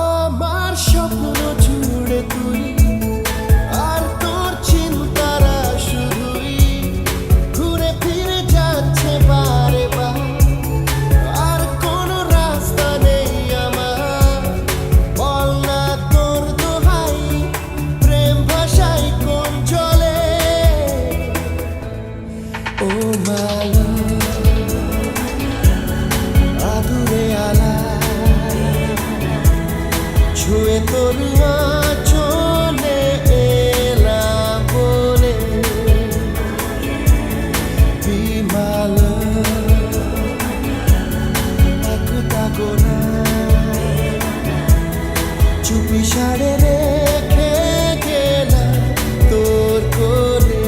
আমার স্বপ্ন জুড়ে তুই আর তোর চিন্তারা শুধুই ঘুরে ফিরে যাচ্ছে বারে বার। আর কোনো রাস্তা নেই আমার, বল না তোর দোহাই, প্রেম ভাষায় কোন চলে। ও মালা আদুরে আলা ছুঁয়ে তোর চলে এলাম বলে বিমাল একতা গোনা চুপি সারে রেখে গেলাম তোর কোলে।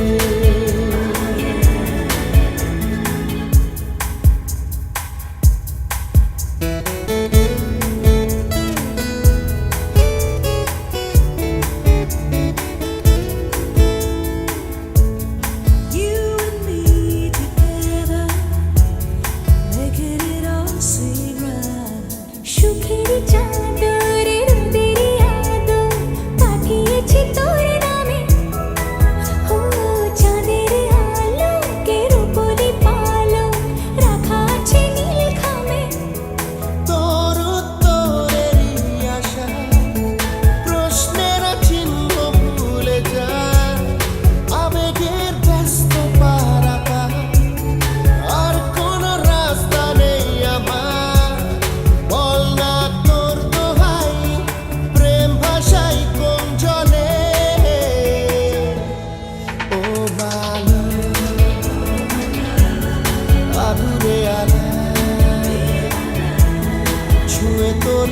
ছুঁয়ে তোর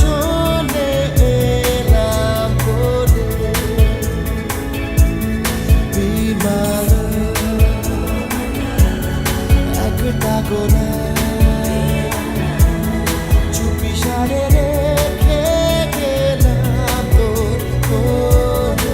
চলে এলাম বলে বিমাল একটা গোনা চুপি সারে রেখে গেলাম তোর কোলে।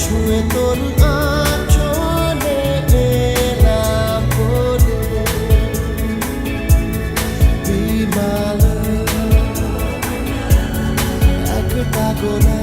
ছুঁয়ে তোর চলে এলাম বলে বিমাল একটা গোনা